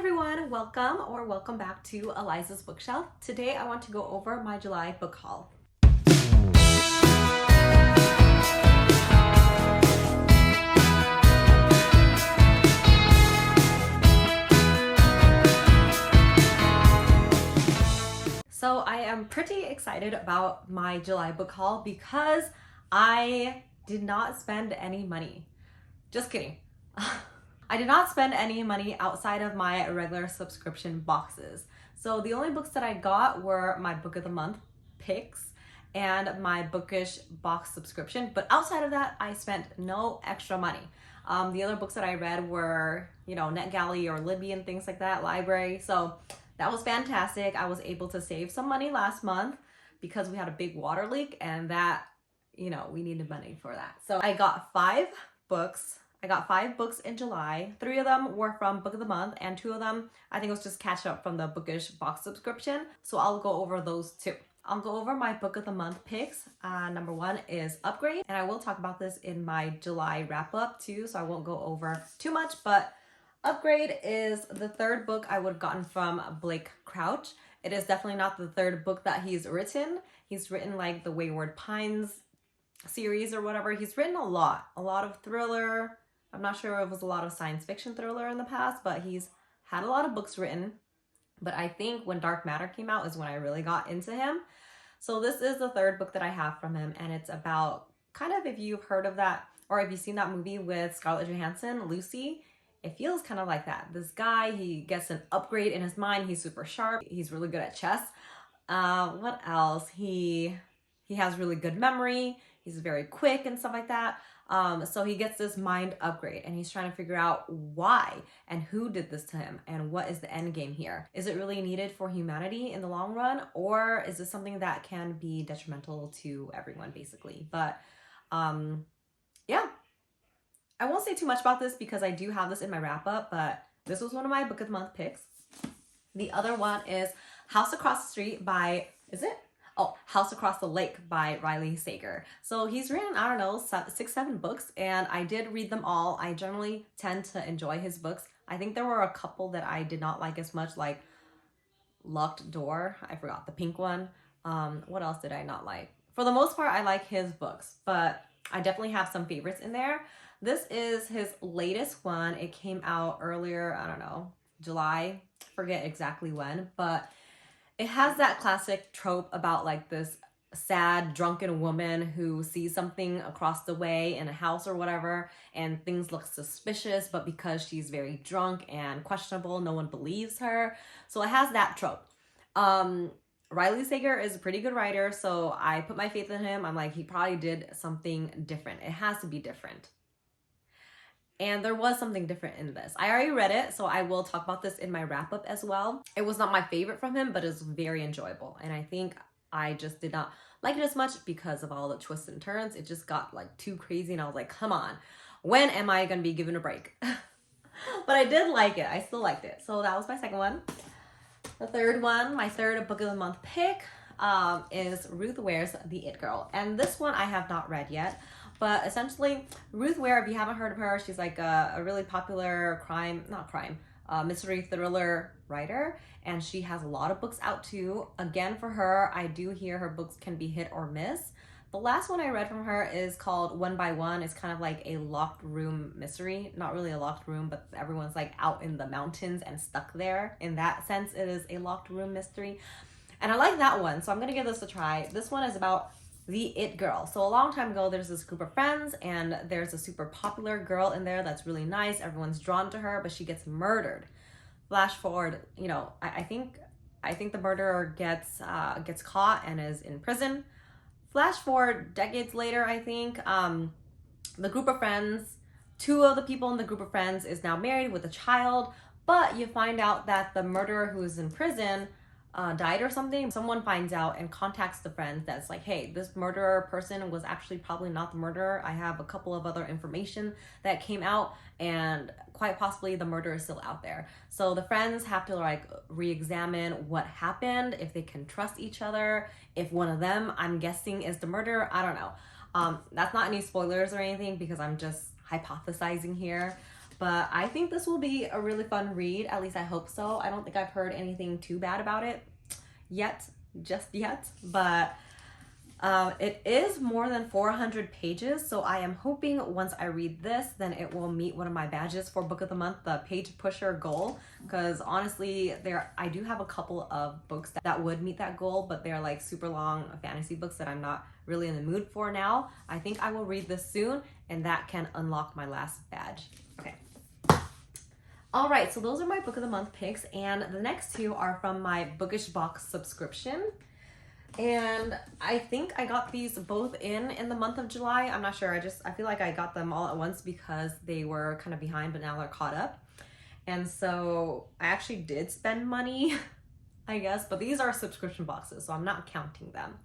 everyone, welcome back to Eliza's Bookshelf. Today I want to go over my July book haul. So I am pretty excited about my July book haul because I did not spend any money. Just kidding. I did not spend any money outside of my regular subscription boxes. So the only books that I got were my book of the month picks and my bookish box subscription. But outside of that, I spent no extra money. The other books that I read were, NetGalley or Libby and things like that, library. So that was fantastic. I was able to save some money last month because we had a big water leak and that, we needed money for that. So I got 5 books. I got 5 books in July. 3 of them were from Book of the Month and 2 of them, I think it was just catch up from the bookish box subscription. So I'll go over those 2. I'll go over my Book of the Month picks. Number 1 is Upgrade. And I will talk about this in my July wrap up too, so I won't go over too much, but Upgrade is the 3rd book I would have gotten from Blake Crouch. It is definitely not the 3rd book that he's written. He's written like the Wayward Pines series or whatever. He's written a lot of thriller. I'm not sure if it was a lot of science fiction thriller in the past, but he's had a lot of books written. But I think when Dark Matter came out is when I really got into him. So this is the 3rd book that I have from him, and it's about kind of, if you've heard of that or if you've seen that movie with Scarlett Johansson, Lucy, it feels kind of like that. This guy, he gets an upgrade in his mind. He's super sharp. He's really good at chess. What else? He has really good memory. He's very quick and stuff like that. So he gets this mind upgrade and he's trying to figure out why and who did this to him and what is the end game here. Is it really needed for humanity in the long run, or is this something that can be detrimental to everyone basically? But yeah, I won't say too much about this because I do have this in my wrap up, but this was one of my Book of the Month picks. The other one is House Across the Street by, House Across the Lake by Riley Sager. So he's written, 6-7 books, and I did read them all. I generally tend to enjoy his books. I think there were a couple that I did not like as much, like Locked Door. I forgot the pink one. What else did I not like? For the most part, I like his books, but I definitely have some favorites in there. This is his latest one. It came out earlier, July. Forget exactly when, but it has that classic trope about like this sad, drunken woman who sees something across the way in a house or whatever, and things look suspicious, but because she's very drunk and questionable, no one believes her. So it has that trope. Riley Sager is a pretty good writer, so I put my faith in him. I'm like, he probably did something different. It has to be different. And there was something different in this. I already read it, so I will talk about this in my wrap-up as well. It was not my favorite from him, but it was very enjoyable. And I think I just did not like it as much because of all the twists and turns. It just got like too crazy, and I was like, come on, when am I gonna be given a break? But I did like it. I still liked it. So that was my second one. The third one, my 3rd Book of the Month pick, is Ruth Ware's The It Girl. And this one I have not read yet. But essentially, Ruth Ware, if you haven't heard of her, she's like a really popular mystery thriller writer. And she has a lot of books out too. Again, for her, I do hear her books can be hit or miss. The last one I read from her is called One by One. It's kind of like a locked room mystery. Not really a locked room, but everyone's like out in the mountains and stuck there. In that sense, it is a locked room mystery. And I like that one, so I'm going to give this a try. This one is about the it girl. So a long time ago, there's this group of friends and there's a super popular girl in there that's really nice. Everyone's drawn to her, but she gets murdered. Flash forward, I think the murderer gets caught and is in prison. Flash forward decades later, I think, the group of friends, 2 of the people in the group of friends is now married with a child, but you find out that the murderer who is in prison died or something. Someone finds out and contacts the friends that's like, hey, this murderer person was actually probably not the murderer. I have a couple of other information that came out, and quite possibly the murderer is still out there. So the friends have to like re-examine what happened, if they can trust each other, if one of them, I'm guessing, is the murderer. I don't know. That's not any spoilers or anything because I'm just hypothesizing here. But I think this will be a really fun read. At least I hope so. I don't think I've heard anything too bad about it just yet. But it is more than 400 pages, so I am hoping once I read this, then it will meet one of my badges for Book of the Month, the page pusher goal. Because honestly, I do have a couple of books that would meet that goal, but they're like super long fantasy books that I'm not really in the mood for now. I think I will read this soon, and that can unlock my last badge. Okay. All right, so those are my Book of the Month picks, and the next two are from my Bookish box subscription. And I think I got these both in the month of July. I'm not sure. I feel like I got them all at once because they were kind of behind, but now they're caught up. And so I actually did spend money, I guess, but these are subscription boxes, so I'm not counting them.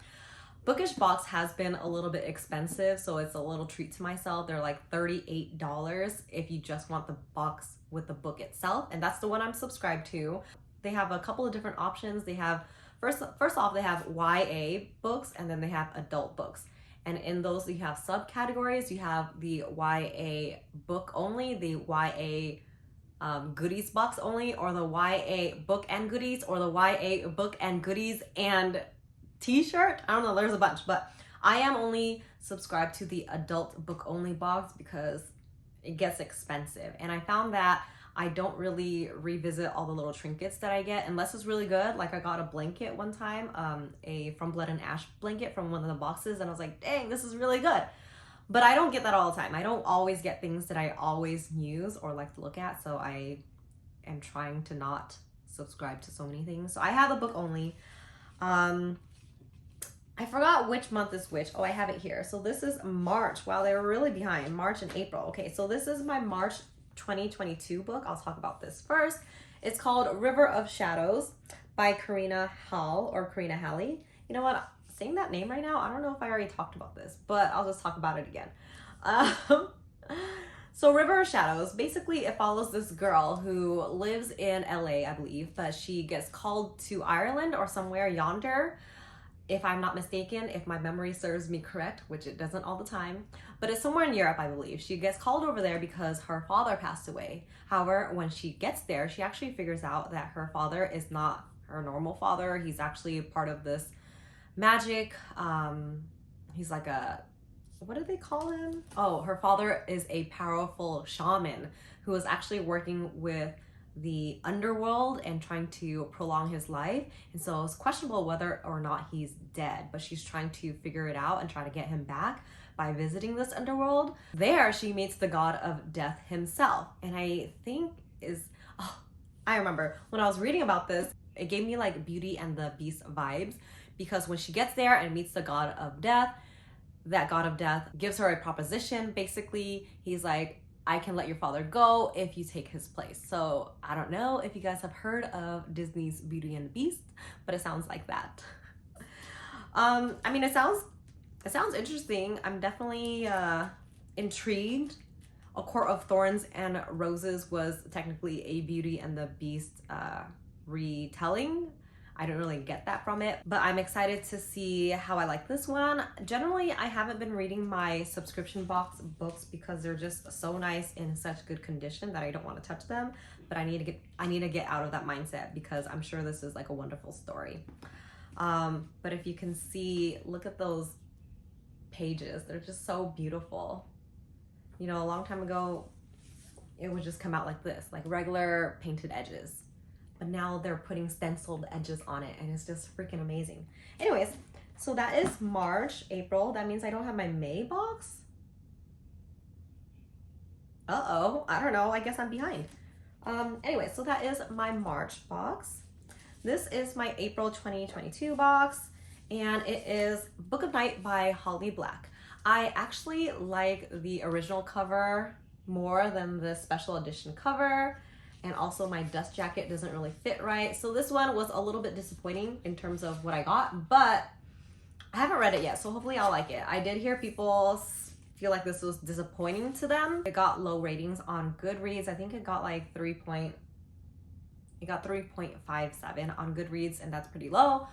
Bookish box has been a little bit expensive, so it's a little treat to myself. They're like $38 if you just want the box with the book itself, and that's the one I'm subscribed to. They have a couple of different options. They have First off, they have YA books, and then they have adult books. And in those, you have subcategories. You have the YA book only, the YA goodies box only, or the YA book and goodies, or the YA book and goodies and t-shirt. I don't know, there's a bunch, but I am only subscribed to the adult book only box because it gets expensive. And I found that I don't really revisit all the little trinkets that I get unless it's really good. Like I got a blanket one time, a From Blood and Ash blanket from one of the boxes, and I was like, dang, this is really good. But I don't get that all the time. I don't always get things that I always use or like to look at, so I am trying to not subscribe to so many things. So I have the book only. I forgot which month is which. Oh, I have it here. So this is March. Wow, they were really behind. March and April. Okay, so this is my March 2022 book. I'll talk about this first. It's called River of Shadows by Karina Halley. You know what? Saying that name right now, I don't know if I already talked about this, but I'll just talk about it again. So River of Shadows, basically it follows this girl who lives in LA, I believe, but she gets called to Ireland or somewhere yonder, if I'm not mistaken, if my memory serves me correct, which it doesn't all the time, but it's somewhere in Europe, I believe. She gets called over there because her father passed away. However, when she gets there, she actually figures out that her father is not her normal father. He's actually part of this magic, he's like a, what do they call him? Oh, her father is a powerful shaman who is actually working with the underworld and trying to prolong his life, and so it's questionable whether or not he's dead, but she's trying to figure it out and try to get him back by visiting this underworld. There she meets the god of death himself, and I think I remember when I was reading about this, it gave me like Beauty and the Beast vibes, because when she gets there and meets the god of death, that god of death gives her a proposition. Basically, he's like, I can let your father go if you take his place. So I don't know if you guys have heard of Disney's Beauty and the Beast, but it sounds like that. I mean, it sounds interesting. I'm definitely intrigued. A Court of Thorns and Roses was technically a Beauty and the Beast retelling. I don't really get that from it, but I'm excited to see how I like this one. Generally, I haven't been reading my subscription box books because they're just so nice in such good condition that I don't want to touch them, but I need to get out of that mindset because I'm sure this is like a wonderful story. But if you can see, look at those pages. They're just so beautiful. You know, a long time ago, it would just come out like this, like regular painted edges. But now they're putting stenciled edges on it, and it's just freaking amazing. Anyways, so that is March, April. That means I don't have my May box. Uh-oh, I don't know, I guess I'm behind. Anyway, so that is my March box. This is my April 2022 box, and it is Book of Night by Holly Black. I actually like the original cover more than the special edition cover. And also my dust jacket doesn't really fit right. So this one was a little bit disappointing in terms of what I got, but I haven't read it yet, so hopefully I'll like it. I did hear people feel like this was disappointing to them. It got low ratings on Goodreads. I think it got like 3.57 on Goodreads, and that's pretty low.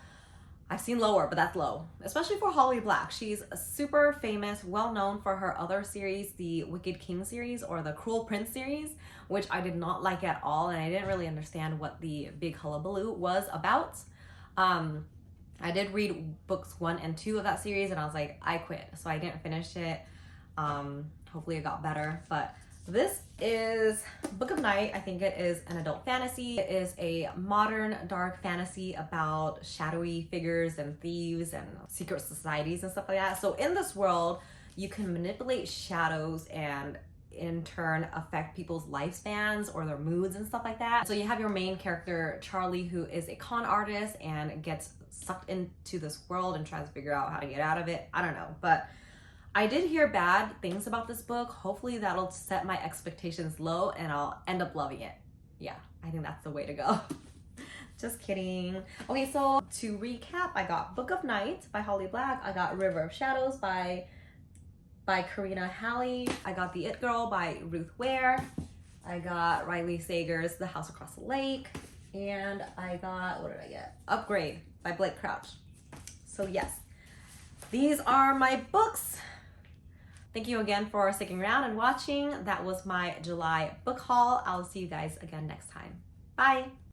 I've seen lower, but that's low, especially for Holly Black. She's super famous, well known for her other series, the Wicked King series or the Cruel Prince series, which I did not like at all, and I didn't really understand what the big hullabaloo was about. I did read books 1 and 2 of that series, and I was like, I quit, so I didn't finish it. Hopefully it got better, but this is Book of Night. I think it is an adult fantasy. It is a modern dark fantasy about shadowy figures and thieves and secret societies and stuff like that. So in this world, you can manipulate shadows and in turn affect people's lifespans or their moods and stuff like that. So you have your main character, Charlie, who is a con artist and gets sucked into this world and tries to figure out how to get out of it. I don't know, but I did hear bad things about this book. Hopefully that'll set my expectations low and I'll end up loving it. Yeah, I think that's the way to go. Just kidding. Okay, so to recap, I got Book of Night by Holly Black. I got River of Shadows by Karina Halley. I got The It Girl by Ruth Ware. I got Riley Sager's The House Across the Lake. And I got, what did I get? Upgrade by Blake Crouch. So yes, these are my books. Thank you again for sticking around and watching. That was my July book haul. I'll see you guys again next time. Bye.